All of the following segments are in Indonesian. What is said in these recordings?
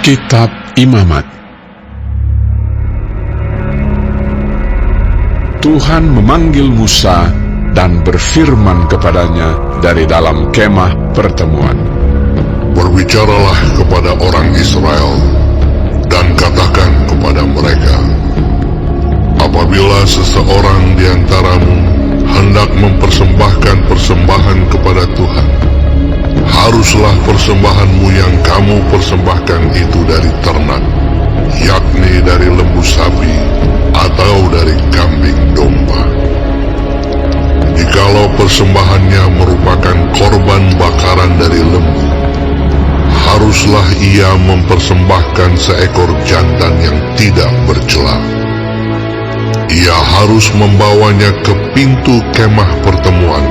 Kitab Imamat. Tuhan memanggil Musa dan berfirman kepadanya dari dalam kemah pertemuan. Berbicaralah kepada orang Israel dan katakan kepada mereka, apabila seseorang di antaramu hendak mempersembahkan persembahan kepada Tuhan, haruslah persembahanmu yang kamu persembahkan itu dari ternak, yakni dari lembu sapi atau dari kambing domba. Jikalau persembahannya merupakan korban bakaran dari lembu, haruslah ia mempersembahkan seekor jantan yang tidak bercela. Ia harus membawanya ke pintu kemah pertemuan,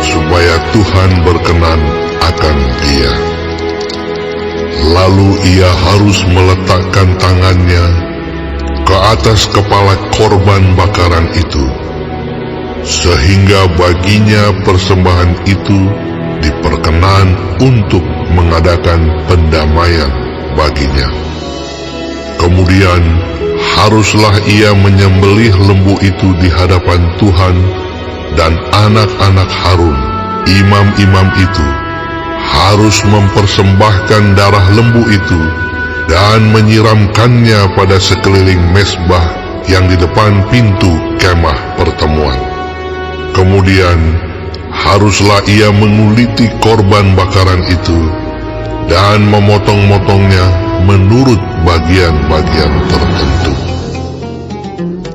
supaya Tuhan berkenan akan dia. Lalu ia harus meletakkan tangannya ke atas kepala korban bakaran itu, sehingga baginya persembahan itu diperkenan untuk mengadakan pendamaian baginya. Kemudian haruslah ia menyembelih lembu itu di hadapan Tuhan, dan anak-anak Harun, imam-imam itu, harus mempersembahkan darah lembu itu dan menyiramkannya pada sekeliling mezbah yang di depan pintu kemah pertemuan. Kemudian haruslah ia menguliti korban bakaran itu dan memotong-motongnya menurut bagian-bagian tertentu.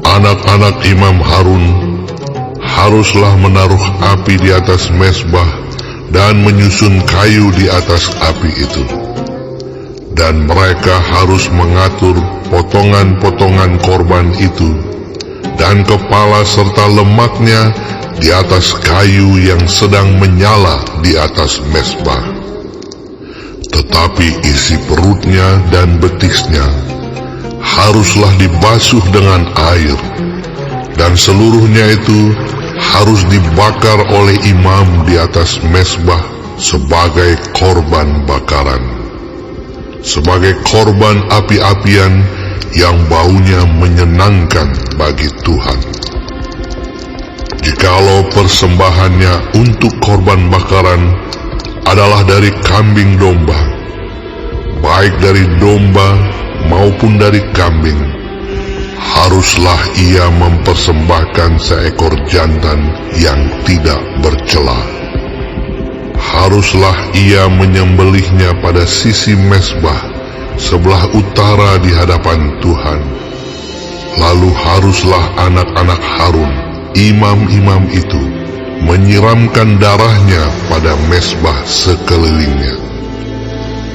Anak-anak Imam Harun haruslah menaruh api di atas mezbah dan menyusun kayu di atas api itu. Dan mereka harus mengatur potongan-potongan korban itu dan kepala serta lemaknya di atas kayu yang sedang menyala di atas mezbah. Tetapi isi perutnya dan betisnya haruslah dibasuh dengan air, dan seluruhnya itu harus dibakar oleh imam di atas mezbah sebagai korban bakaran, sebagai korban api-apian yang baunya menyenangkan bagi Tuhan. Jikalau persembahannya untuk korban bakaran adalah dari kambing domba, baik dari domba maupun dari kambing, haruslah ia mempersembahkan seekor jantan yang tidak bercela. Haruslah ia menyembelihnya pada sisi mezbah sebelah utara di hadapan Tuhan. Lalu haruslah anak-anak Harun, imam-imam itu, menyiramkan darahnya pada mezbah sekelilingnya.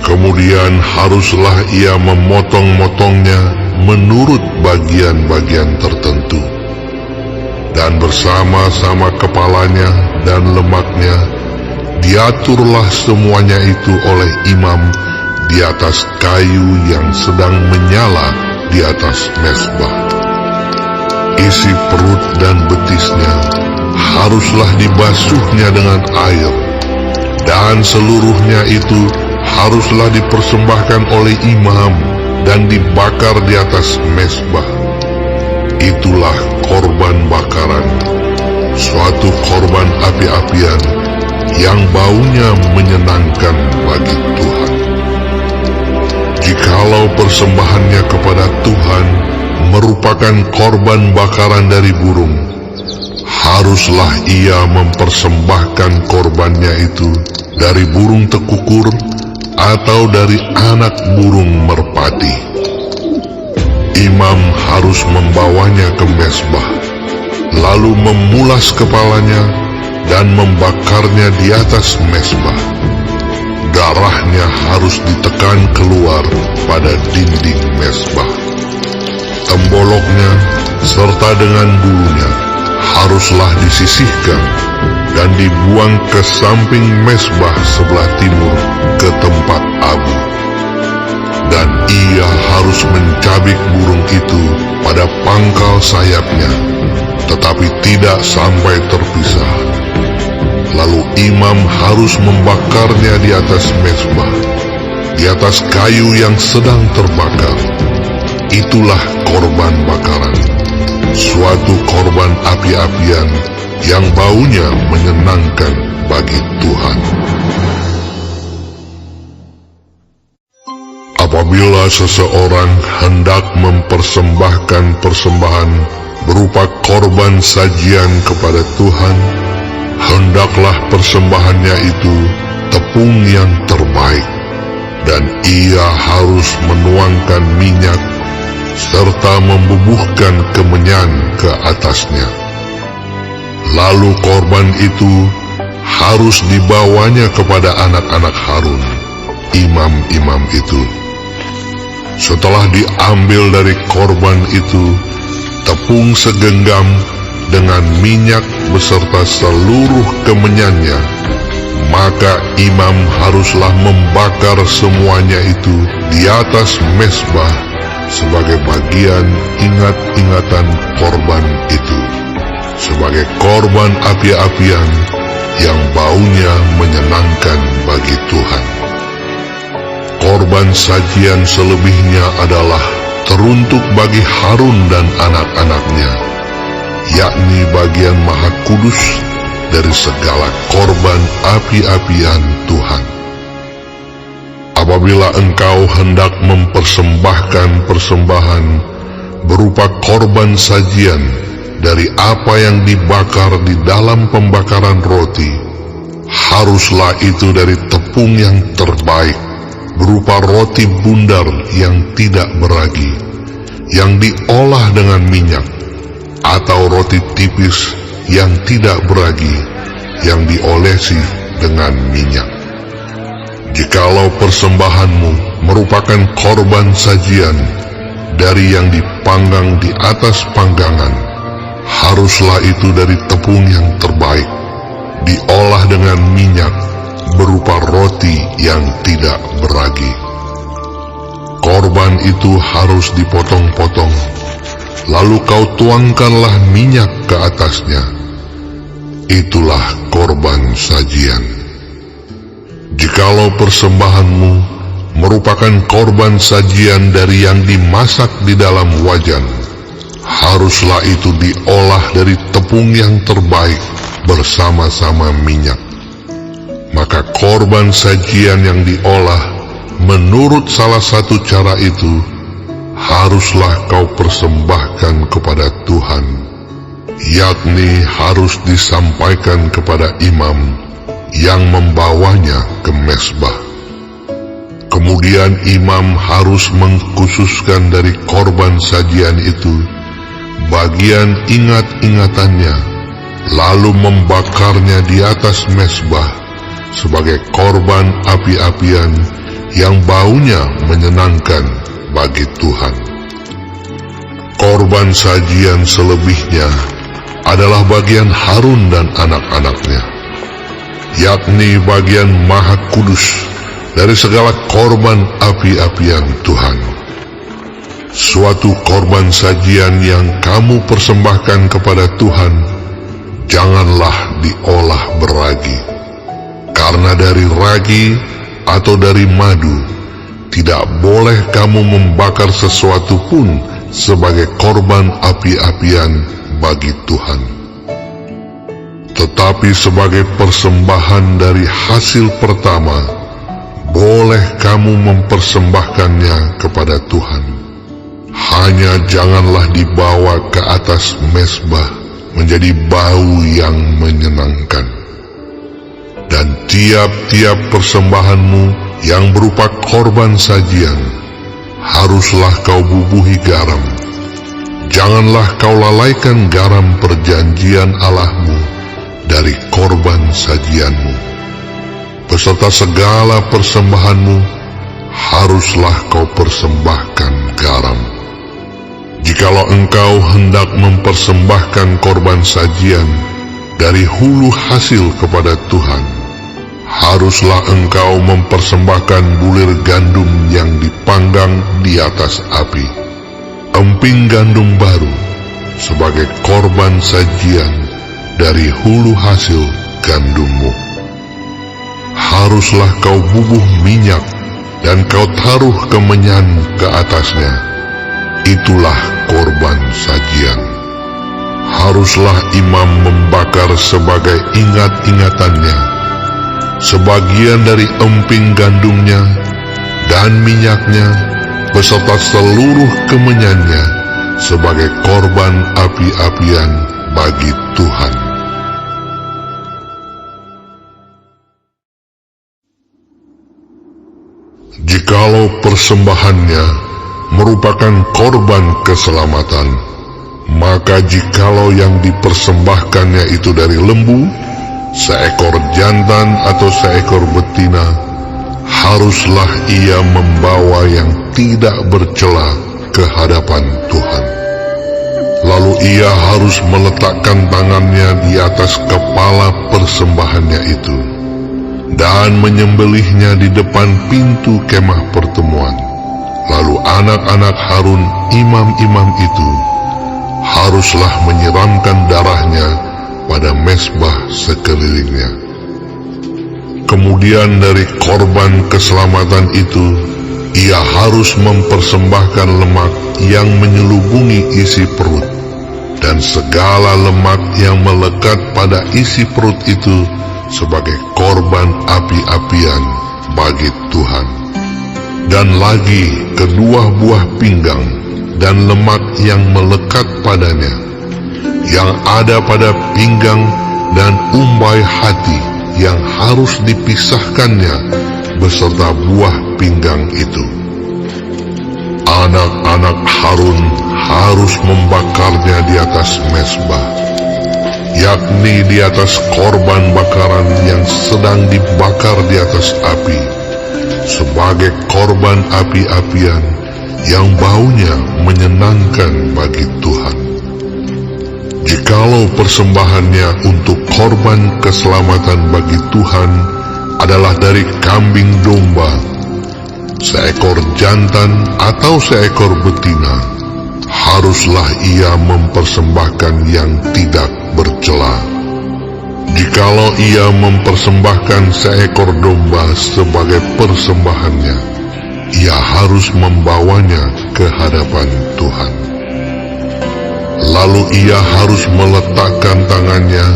Kemudian haruslah ia memotong-motongnya menurut bagian-bagian tertentu, dan bersama-sama kepalanya dan lemaknya diaturlah semuanya itu oleh imam di atas kayu yang sedang menyala di atas mezbah. Isi perut dan betisnya haruslah dibasuhnya dengan air, dan seluruhnya itu haruslah dipersembahkan oleh imam dan dibakar di atas mezbah. Itulah korban bakaran, suatu korban api-apian yang baunya menyenangkan bagi Tuhan. Jikalau persembahannya kepada Tuhan merupakan korban bakaran dari burung, haruslah ia mempersembahkan korbannya itu dari burung tekukur atau dari anak burung merpati. Imam harus membawanya ke mezbah, lalu memulas kepalanya dan membakarnya di atas mezbah. Darahnya harus ditekan keluar pada dinding mezbah. Temboloknya serta dengan bulunya haruslah disisihkan dan dibuang ke samping mezbah sebelah timur ke tempat abu. Dan ia harus mencabik burung itu pada pangkal sayapnya, tetapi tidak sampai terpisah. Lalu imam harus membakarnya di atas mezbah. di atas kayu yang sedang terbakar. Itulah korban bakaran, suatu korban api-apian yang baunya menyenangkan bagi Tuhan. Apabila seseorang hendak mempersembahkan persembahan berupa korban sajian kepada Tuhan, hendaklah persembahannya itu tepung yang terbaik, dan ia harus menuangkan minyak serta membubuhkan kemenyan ke atasnya. Lalu korban itu harus dibawanya kepada anak-anak Harun, imam-imam itu. Setelah diambil dari korban itu tepung segenggam dengan minyak beserta seluruh kemenyannya, maka imam haruslah membakar semuanya itu di atas mezbah sebagai bagian ingat-ingatan korban itu, sebagai korban api-apian yang baunya menyenangkan bagi Tuhan. Korban sajian selebihnya adalah teruntuk bagi Harun dan anak-anaknya, yakni bagian maha kudus dari segala korban api-apian Tuhan. Apabila engkau hendak mempersembahkan persembahan berupa korban sajian dari apa yang dibakar di dalam pembakaran roti, haruslah itu dari tepung yang terbaik, berupa roti bundar yang tidak beragi, yang diolah dengan minyak, atau roti tipis yang tidak beragi, yang diolesi dengan minyak. Jikalau persembahanmu merupakan korban sajian dari yang dipanggang di atas panggangan, haruslah itu dari tepung yang terbaik, diolah dengan minyak, berupa roti yang tidak beragi. Korban itu harus dipotong-potong, lalu kau tuangkanlah minyak ke atasnya. Itulah korban sajian. Jikalau persembahanmu merupakan korban sajian dari yang dimasak di dalam wajan, haruslah itu diolah dari tepung yang terbaik bersama-sama minyak. Maka korban sajian yang diolah menurut salah satu cara itu haruslah kau persembahkan kepada Tuhan, yakni harus disampaikan kepada imam yang membawanya ke mezbah. Kemudian imam harus mengkhususkan dari korban sajian itu bagian ingat-ingatannya, lalu membakarnya di atas mezbah sebagai korban api-apian yang baunya menyenangkan bagi Tuhan. Korban sajian selebihnya adalah bagian Harun dan anak-anaknya, yakni bagian maha kudus dari segala korban api-apian Tuhan. Suatu korban sajian yang kamu persembahkan kepada Tuhan, janganlah diolah beragi, karena dari ragi atau dari madu tidak boleh kamu membakar sesuatu pun sebagai korban api-apian bagi Tuhan. Tetapi sebagai persembahan dari hasil pertama, boleh kamu mempersembahkannya kepada Tuhan. Hanya janganlah dibawa ke atas mezbah menjadi bau yang menyenangkan. Dan tiap-tiap persembahanmu yang berupa korban sajian, haruslah kau bubuhi garam. Janganlah kau lalaikan garam perjanjian Allahmu dari korban sajianmu. Beserta segala persembahanmu, haruslah kau persembahkan garam. Jikalau engkau hendak mempersembahkan korban sajian dari hulu hasil kepada Tuhan, haruslah engkau mempersembahkan bulir gandum yang dipanggang di atas api, emping gandum baru, sebagai korban sajian dari hulu hasil gandummu. Haruslah kau bubuh minyak dan kau taruh kemenyan ke atasnya. Itulah korban sajian. Haruslah imam membakar sebagai ingat-ingatannya sebagian dari emping gandumnya dan minyaknya beserta seluruh kemenyannya sebagai korban api-apian bagi Tuhan. Jikalau persembahannya merupakan korban keselamatan, maka jikalau yang dipersembahkannya itu dari lembu, seekor jantan atau seekor betina, haruslah ia membawa yang tidak bercela ke hadapan Tuhan. Lalu ia harus meletakkan tangannya di atas kepala persembahannya itu dan menyembelihnya di depan pintu kemah pertemuan. Lalu anak-anak Harun, imam-imam itu, haruslah menyiramkan darahnya pada mezbah sekelilingnya. Kemudian dari korban keselamatan itu, ia harus mempersembahkan lemak yang menyelubungi isi perut, dan segala lemak yang melekat pada isi perut itu sebagai korban api-apian bagi Tuhan. Dan lagi kedua buah pinggang dan lemak yang melekat padanya, yang ada pada pinggang dan umbai hati yang harus dipisahkannya beserta buah pinggang itu. Anak-anak Harun harus membakarnya di atas mezbah, yakni di atas korban bakaran yang sedang dibakar di atas api, sebagai korban api-apian yang baunya menyenangkan bagi Tuhan. Jikalau persembahannya untuk korban keselamatan bagi Tuhan adalah dari kambing domba, seekor jantan atau seekor betina, haruslah ia mempersembahkan yang tidak bercela. Jikalau ia mempersembahkan seekor domba sebagai persembahannya, ia harus membawanya ke hadapan Tuhan. Lalu ia harus meletakkan tangannya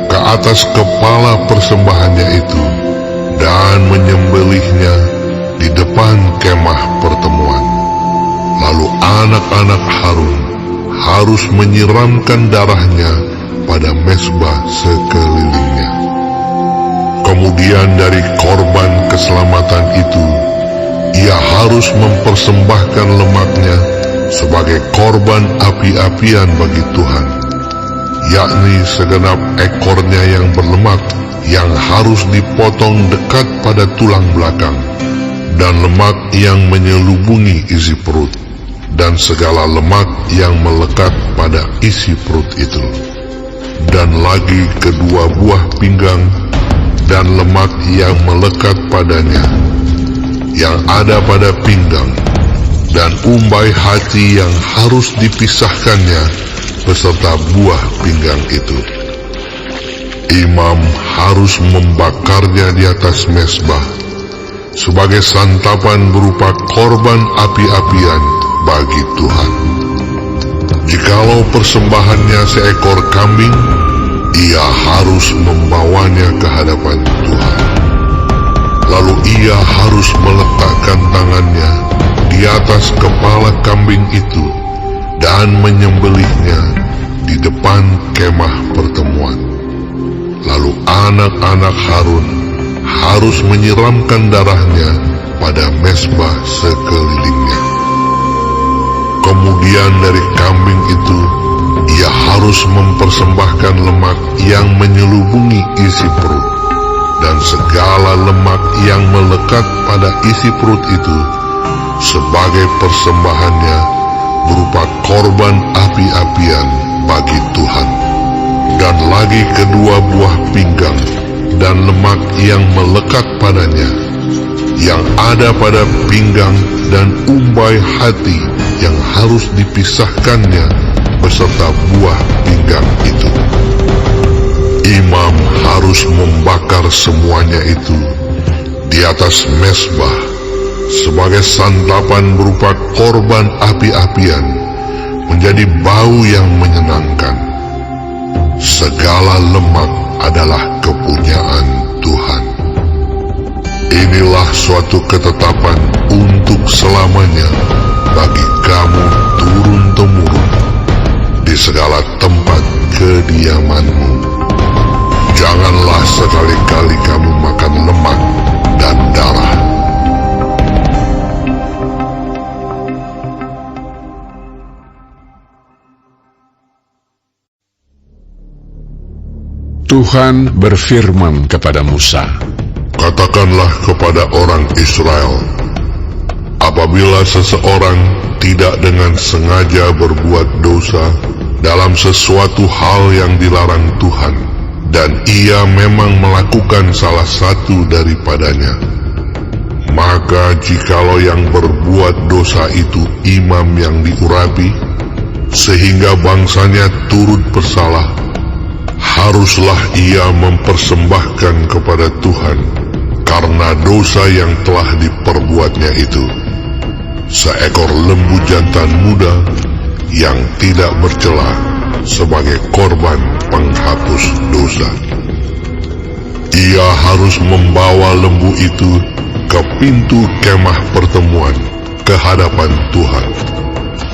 ke atas kepala persembahannya itu dan menyembelihnya di depan kemah pertemuan. Lalu anak-anak Harun harus menyiramkan darahnya pada mezbah sekelilingnya. Kemudian dari korban keselamatan itu, ia harus mempersembahkan lemaknya sebagai korban api-apian bagi Tuhan, yakni segenap ekornya yang berlemak yang harus dipotong dekat pada tulang belakang, dan lemak yang menyelubungi isi perut, dan segala lemak yang melekat pada isi perut itu, dan lagi kedua buah pinggang dan lemak yang melekat padanya, yang ada pada pinggang, dan umbai hati yang harus dipisahkannya beserta buah pinggang itu. Imam harus membakarnya di atas mezbah sebagai santapan berupa korban api-apian bagi Tuhan. Jikalau persembahannya seekor kambing, ia harus membawanya ke hadapan Tuhan. Lalu ia harus meletakkan tangannya di atas kepala kambing itu dan menyembelihnya di depan kemah pertemuan. Lalu anak-anak Harun harus menyiramkan darahnya pada mezbah sekelilingnya. Kemudian dari kambing itu, ia harus mempersembahkan lemak yang menyelubungi isi perut, dan segala lemak yang melekat pada isi perut itu sebagai persembahannya berupa korban api-apian bagi Tuhan. Dan lagi kedua buah pinggang dan lemak yang melekat padanya, yang ada pada pinggang dan umbai hati yang harus dipisahkannya beserta buah pinggang itu. Imam harus membakar semuanya itu di atas mezbah sebagai santapan berupa korban api-apian, menjadi bau yang menyenangkan. Segala lemak adalah kepunyaan Tuhan. Inilah suatu ketetapan untuk selamanya bagi kamu turun-temurun di segala tempat kediamanmu. Janganlah sekali-kali kamu makan lemak dan darah. Tuhan berfirman kepada Musa, Katakanlah kepada orang Israel, apabila seseorang tidak dengan sengaja berbuat dosa dalam sesuatu hal yang dilarang Tuhan, dan ia memang melakukan salah satu daripadanya, maka jikalau yang berbuat dosa itu imam yang diurapi, sehingga bangsanya turut bersalah, haruslah ia mempersembahkan kepada Tuhan karena dosa yang telah diperbuatnya itu seekor lembu jantan muda yang tidak bercela sebagai korban penghapus dosa. Ia harus membawa lembu itu ke pintu kemah pertemuan ke hadapan Tuhan.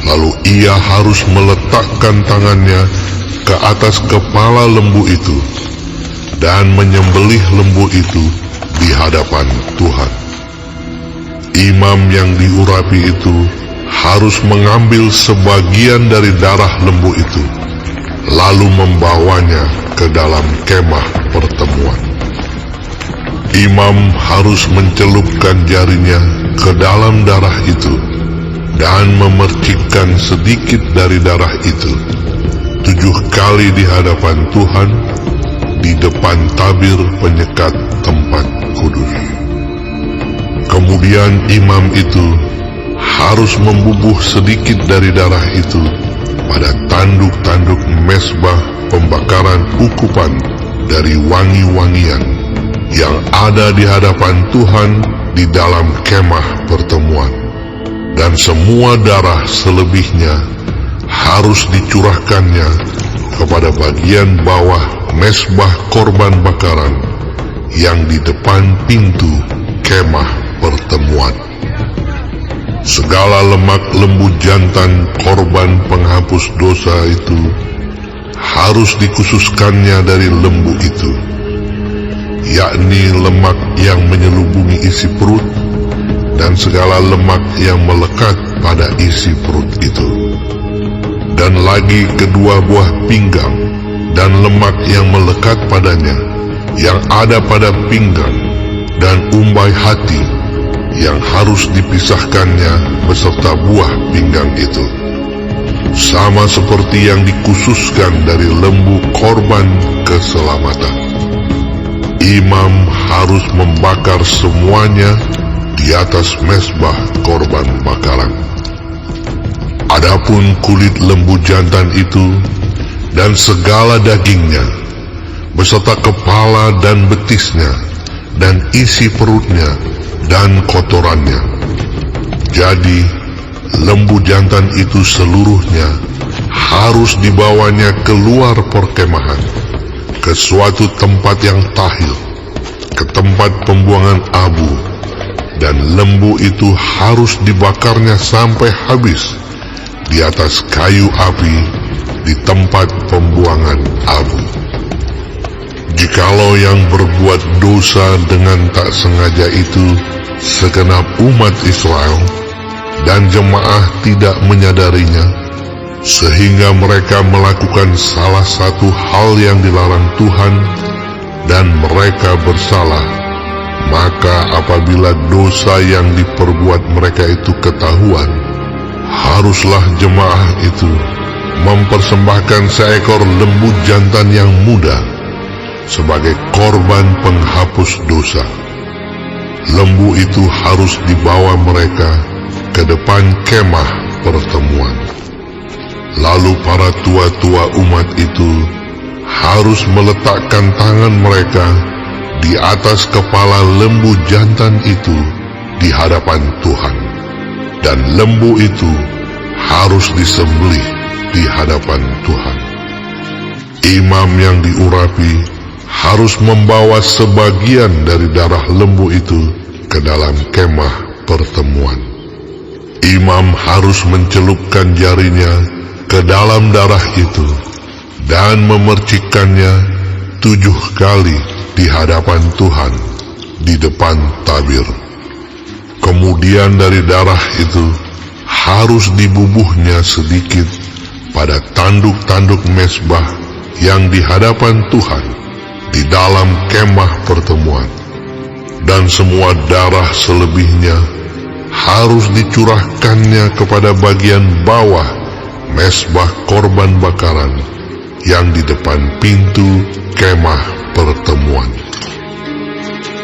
Lalu ia harus meletakkan tangannya ke atas kepala lembu itu dan menyembelih lembu itu di hadapan Tuhan. Imam yang diurapi itu harus mengambil sebagian dari darah lembu itu, lalu membawanya ke dalam kemah pertemuan. Imam harus mencelupkan jarinya ke dalam darah itu dan memercikkan sedikit dari darah itu 7 kali di hadapan Tuhan di depan tabir penyekat tempat kudus. Kemudian imam itu harus membubuh sedikit dari darah itu pada tanduk-tanduk mezbah pembakaran ukupan dari wangi-wangian yang ada di hadapan Tuhan di dalam kemah pertemuan, dan semua darah selebihnya harus dicurahkannya kepada bagian bawah mezbah korban bakaran yang di depan pintu kemah pertemuan. Segala lemak lembu jantan korban penghapus dosa itu harus dikhususkannya dari lembu itu, yakni lemak yang menyelubungi isi perut dan segala lemak yang melekat pada isi perut itu, dan lagi kedua buah pinggang dan lemak yang melekat padanya yang ada pada pinggang, dan umbai hati yang harus dipisahkannya beserta buah pinggang itu, sama seperti yang dikhususkan dari lembu korban keselamatan. Imam harus membakar semuanya di atas mezbah korban bakaran. Adapun kulit lembu jantan itu dan segala dagingnya, beserta kepala dan betisnya, dan isi perutnya dan kotorannya. Jadi lembu jantan itu seluruhnya harus dibawanya keluar perkemahan ke suatu tempat yang tahil, ke tempat pembuangan abu, dan lembu itu harus dibakarnya sampai habis di atas kayu api di tempat pembuangan abu. Jikalau yang berbuat dosa dengan tak sengaja itu segenap umat Israel, dan jemaah tidak menyadarinya, sehingga mereka melakukan salah satu hal yang dilarang Tuhan, dan mereka bersalah, maka apabila dosa yang diperbuat mereka itu ketahuan, haruslah jemaah itu mempersembahkan seekor lembu jantan yang muda sebagai korban penghapus dosa. Lembu itu harus dibawa mereka ke depan kemah pertemuan. Lalu para tua-tua umat itu harus meletakkan tangan mereka di atas kepala lembu jantan itu di hadapan Tuhan, dan lembu itu harus disembelih di hadapan Tuhan. Imam yang diurapi harus membawa sebagian dari darah lembu itu ke dalam kemah pertemuan. Imam harus mencelupkan jarinya ke dalam darah itu dan memercikkannya 7 kali di hadapan Tuhan di depan tabir. Kemudian dari darah itu harus dibubuhnya sedikit pada tanduk-tanduk mezbah yang di hadapan Tuhan di dalam kemah pertemuan, dan semua darah selebihnya harus dicurahkannya kepada bagian bawah mezbah korban bakaran yang di depan pintu kemah pertemuan.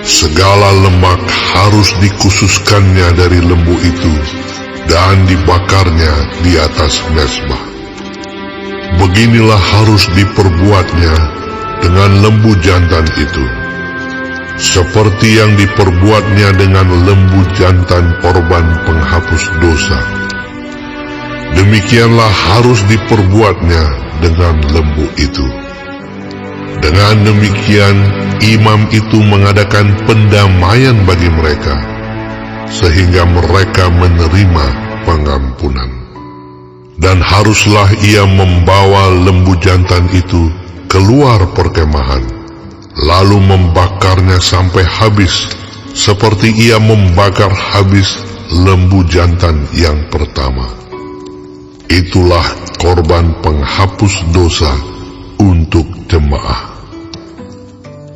Segala lemak harus dikhususkannya dari lembu itu dan dibakarnya di atas mezbah. Beginilah harus diperbuatnya dengan lembu jantan itu, seperti yang diperbuatnya dengan lembu jantan korban penghapus dosa. Demikianlah harus diperbuatnya dengan lembu itu. Dengan demikian, imam itu mengadakan pendamaian bagi mereka, sehingga mereka menerima pengampunan. Dan haruslah ia membawa lembu jantan itu keluar perkemahan, lalu membakarnya sampai habis, seperti ia membakar habis lembu jantan yang pertama. Itulah korban penghapus dosa untuk jemaah.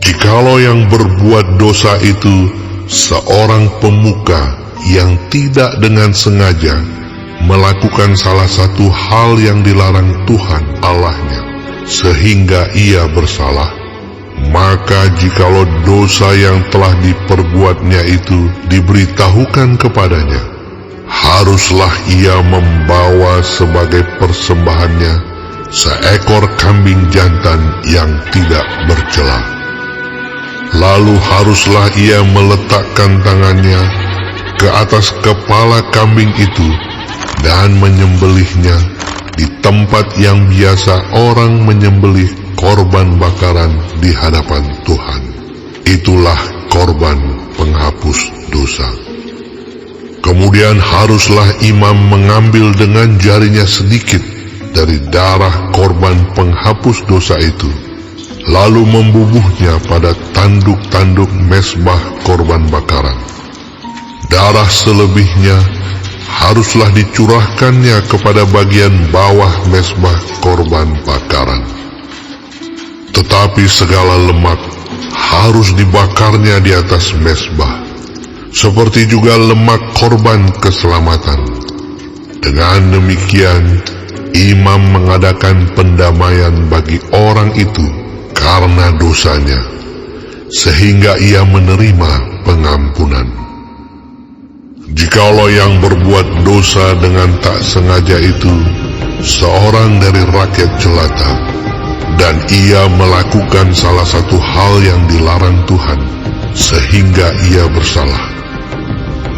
Jikalau yang berbuat dosa itu seorang pemuka yang tidak dengan sengaja melakukan salah satu hal yang dilarang Tuhan Allahnya, sehingga ia bersalah, maka jikalau dosa yang telah diperbuatnya itu diberitahukan kepadanya, haruslah ia membawa sebagai persembahannya seekor kambing jantan yang tidak bercela. Lalu haruslah ia meletakkan tangannya ke atas kepala kambing itu dan menyembelihnya di tempat yang biasa orang menyembelih korban bakaran di hadapan Tuhan. Itulah korban penghapus dosa. Kemudian haruslah imam mengambil dengan jarinya sedikit dari darah korban penghapus dosa itu, lalu membubuhnya pada tanduk-tanduk mezbah korban bakaran. Darah selebihnya haruslah dicurahkannya kepada bagian bawah mezbah korban bakaran. Tetapi segala lemak harus dibakarnya di atas mezbah, seperti juga lemak korban keselamatan. Dengan demikian, imam mengadakan pendamaian bagi orang itu karena dosanya, sehingga ia menerima pengampunan. Jikalau yang berbuat dosa dengan tak sengaja itu seorang dari rakyat jelata, dan ia melakukan salah satu hal yang dilarang Tuhan, sehingga ia bersalah,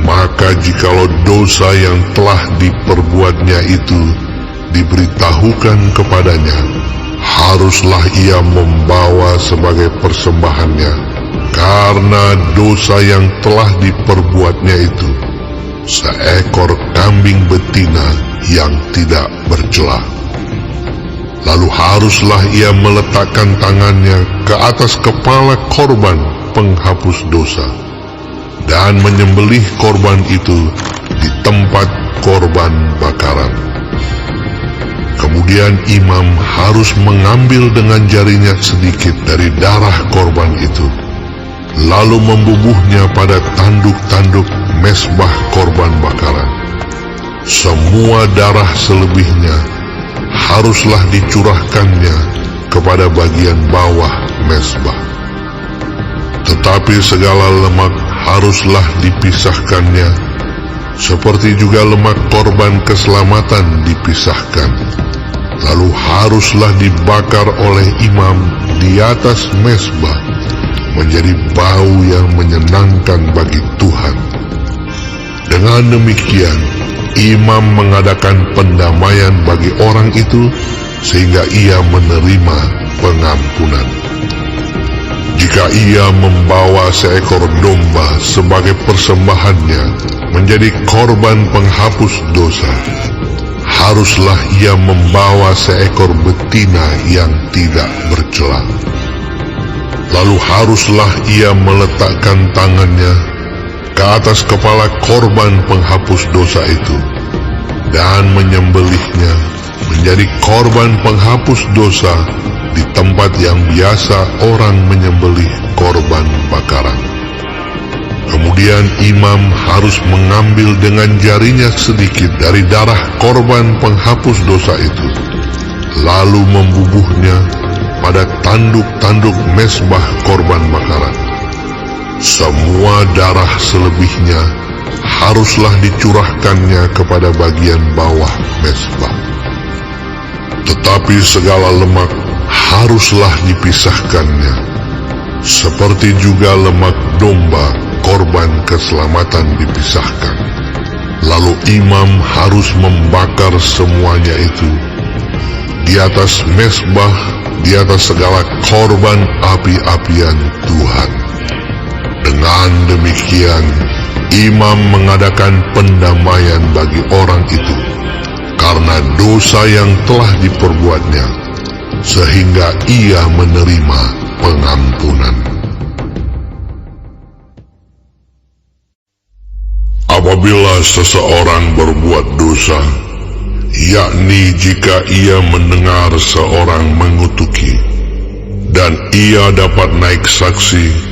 maka jikalau dosa yang telah diperbuatnya itu diberitahukan kepadanya, haruslah ia membawa sebagai persembahannya karena dosa yang telah diperbuatnya itu seekor kambing betina yang tidak bercela. Lalu haruslah ia meletakkan tangannya ke atas kepala korban penghapus dosa dan menyembelih korban itu di tempat korban bakaran. Kemudian imam harus mengambil dengan jarinya sedikit dari darah korban itu, lalu membubuhnya pada tanduk-tanduk mezbah korban bakaran. Semua darah selebihnya haruslah dicurahkannya kepada bagian bawah mezbah. Tetapi segala lemak haruslah dipisahkannya, seperti juga lemak korban keselamatan dipisahkan. Lalu haruslah dibakar oleh imam di atas mezbah menjadi bau yang menyenangkan bagi Tuhan, Dengan demikian, imam mengadakan pendamaian bagi orang itu sehingga ia menerima pengampunan. Jika ia membawa seekor domba sebagai persembahannya menjadi korban penghapus dosa, haruslah ia membawa seekor betina yang tidak bercela. Lalu haruslah ia meletakkan tangannya ke atas kepala korban penghapus dosa itu dan menyembelihnya menjadi korban penghapus dosa di tempat yang biasa orang menyembelih korban bakaran. Kemudian imam harus mengambil dengan jarinya sedikit dari darah korban penghapus dosa itu, lalu membubuhnya pada tanduk-tanduk mezbah korban bakaran. Semua darah selebihnya haruslah dicurahkannya kepada bagian bawah mezbah. Tetapi segala lemak haruslah dipisahkannya, seperti juga lemak domba korban keselamatan dipisahkan. Lalu imam harus membakar semuanya itu di atas mezbah, di atas segala korban api-apian Tuhan. Dengan demikian, imam mengadakan pendamaian bagi orang itu karena dosa yang telah diperbuatnya, sehingga ia menerima pengampunan. Apabila seseorang berbuat dosa, yakni jika ia mendengar seorang mengutuki, dan ia dapat naik saksi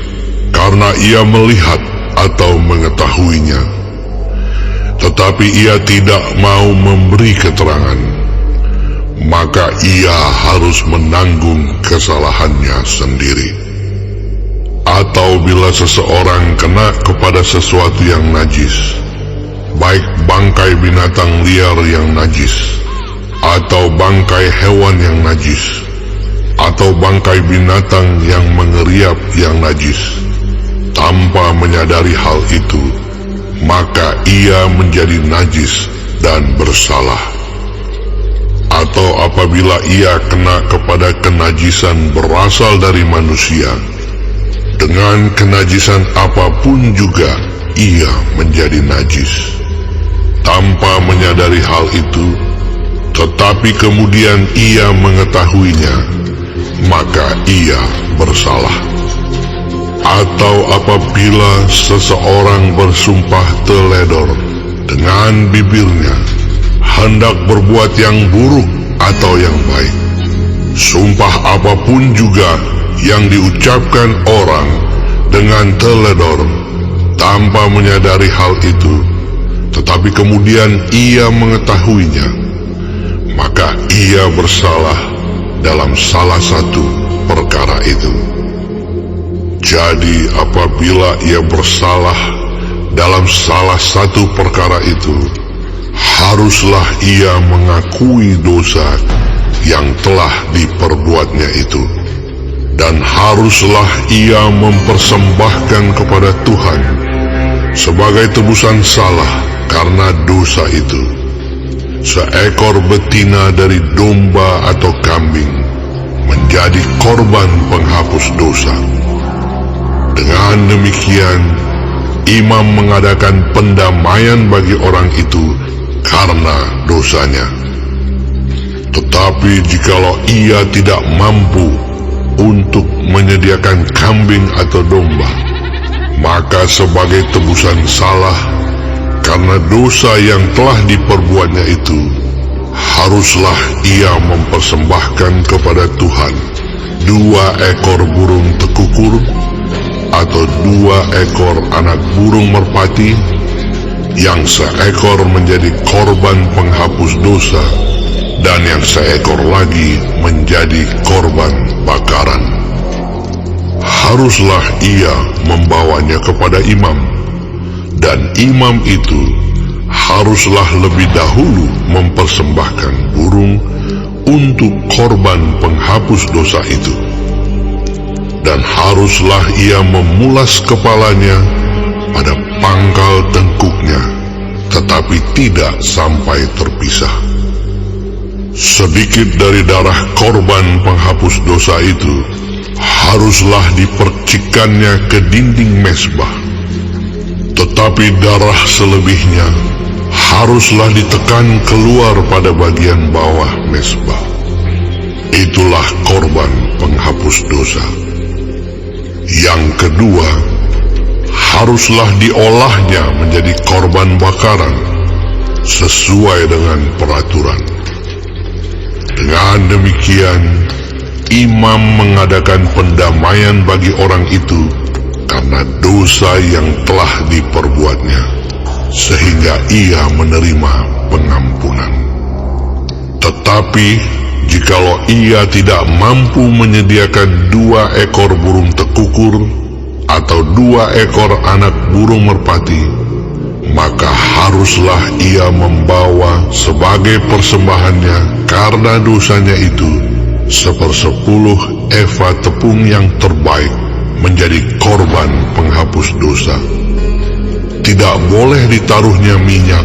karena ia melihat atau mengetahuinya, tetapi ia tidak mau memberi keterangan, maka ia harus menanggung kesalahannya sendiri. Atau bila seseorang kena kepada sesuatu yang najis, baik bangkai binatang liar yang najis, atau bangkai hewan yang najis, atau bangkai binatang yang mengeriap yang najis, tanpa menyadari hal itu, maka ia menjadi najis dan bersalah. Atau apabila ia kena kepada kenajisan berasal dari manusia, dengan kenajisan apapun juga ia menjadi najis, tanpa menyadari hal itu, tetapi kemudian ia mengetahuinya, maka ia bersalah. Atau apabila seseorang bersumpah teledor dengan bibirnya, hendak berbuat yang buruk atau yang baik, sumpah apapun juga yang diucapkan orang dengan teledor tanpa menyadari hal itu, tetapi kemudian ia mengetahuinya, maka ia bersalah dalam salah satu perkara itu. Jadi apabila ia bersalah dalam salah satu perkara itu, haruslah ia mengakui dosa yang telah diperbuatnya itu, dan haruslah ia mempersembahkan kepada Tuhan sebagai tebusan salah karena dosa itu seekor betina dari domba atau kambing menjadi korban penghapus dosa. Dengan demikian, imam mengadakan pendamaian bagi orang itu karena dosanya. Tetapi jikalau ia tidak mampu untuk menyediakan kambing atau domba, maka sebagai tebusan salah karena dosa yang telah diperbuatnya itu, haruslah ia mempersembahkan kepada Tuhan 2 ekor burung tekukur atau 2 ekor anak burung merpati, yang seekor menjadi korban penghapus dosa dan yang seekor lagi menjadi korban bakaran. Haruslah ia membawanya kepada imam, dan imam itu haruslah lebih dahulu mempersembahkan burung untuk korban penghapus dosa itu. Dan haruslah ia memulas kepalanya pada pangkal tengkuknya tetapi tidak sampai terpisah. Sedikit dari darah korban penghapus dosa itu haruslah dipercikkannya ke dinding mezbah, tetapi darah selebihnya haruslah ditekan keluar pada bagian bawah mezbah. Itulah korban penghapus dosa. Yang kedua, haruslah diolahnya menjadi korban bakaran sesuai dengan peraturan. Dengan demikian, imam mengadakan pendamaian bagi orang itu karena dosa yang telah diperbuatnya, sehingga ia menerima pengampunan. Tetapi jikalau ia tidak mampu menyediakan 2 ekor burung tekukur atau 2 ekor anak burung merpati, maka haruslah ia membawa sebagai persembahannya karena dosanya itu 1/10 eva tepung yang terbaik menjadi korban penghapus dosa. Tidak boleh ditaruhnya minyak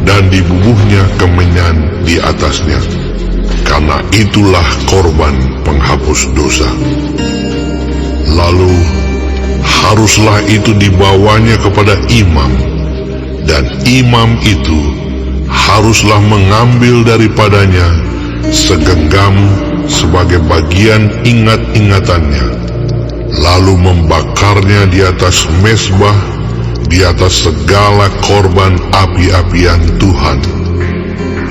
dan dibubuhnya kemenyan di atasnya, karena itulah korban penghapus dosa. Lalu haruslah itu dibawanya kepada imam, dan imam itu haruslah mengambil daripadanya segenggam sebagai bagian ingat-ingatannya, lalu membakarnya di atas mezbah, di atas segala korban api-apian Tuhan.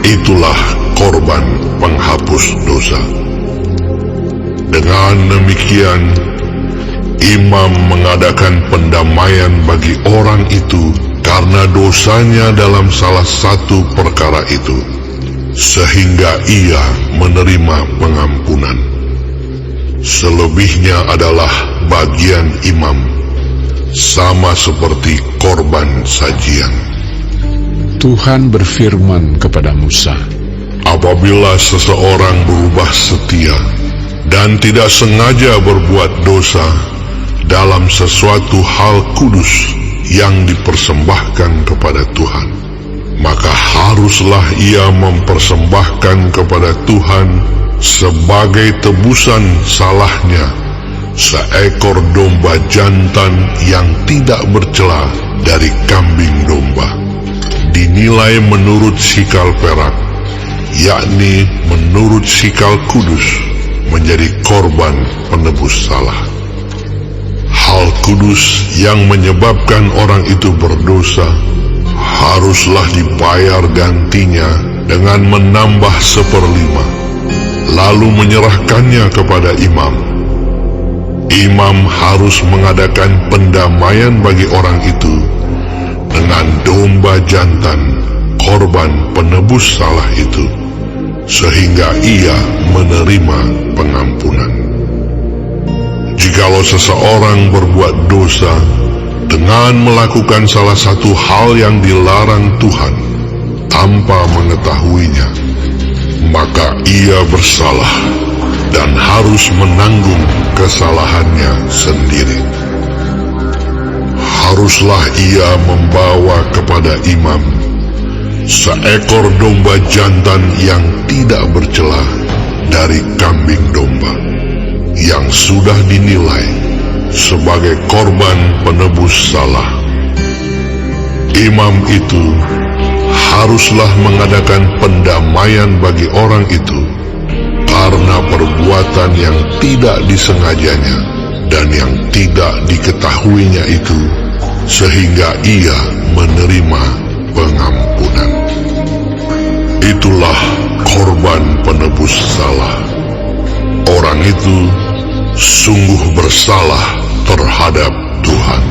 Itulah korban penghapus dosa. Dengan demikian, imam mengadakan pendamaian bagi orang itu karena dosanya dalam salah satu perkara itu, sehingga ia menerima pengampunan. Selebihnya adalah bagian imam, sama seperti korban sajian. Tuhan berfirman kepada Musa, apabila seseorang berubah setia dan tidak sengaja berbuat dosa dalam sesuatu hal kudus yang dipersembahkan kepada Tuhan, maka haruslah ia mempersembahkan kepada Tuhan sebagai tebusan salahnya seekor domba jantan yang tidak bercela dari kambing domba, dinilai menurut sikal perak, yakni menurut sikal kudus, menjadi korban penebus salah. Hal kudus yang menyebabkan orang itu berdosa haruslah dibayar gantinya dengan menambah 1/5, lalu menyerahkannya kepada imam. Imam harus mengadakan pendamaian bagi orang itu dengan domba jantan, korban penebus salah itu, sehingga ia menerima pengampunan. Jikalau seseorang berbuat dosa dengan melakukan salah satu hal yang dilarang Tuhan tanpa mengetahuinya, maka ia bersalah dan harus menanggung kesalahannya sendiri. Haruslah ia membawa kepada imam seekor domba jantan yang tidak bercela dari kambing domba, yang sudah dinilai sebagai korban penebus salah. Imam itu haruslah mengadakan pendamaian bagi orang itu karena perbuatan yang tidak disengajanya dan yang tidak diketahuinya itu, sehingga ia menerima pengampunan. Itulah korban penebus salah. Orang itu sungguh bersalah terhadap Tuhan.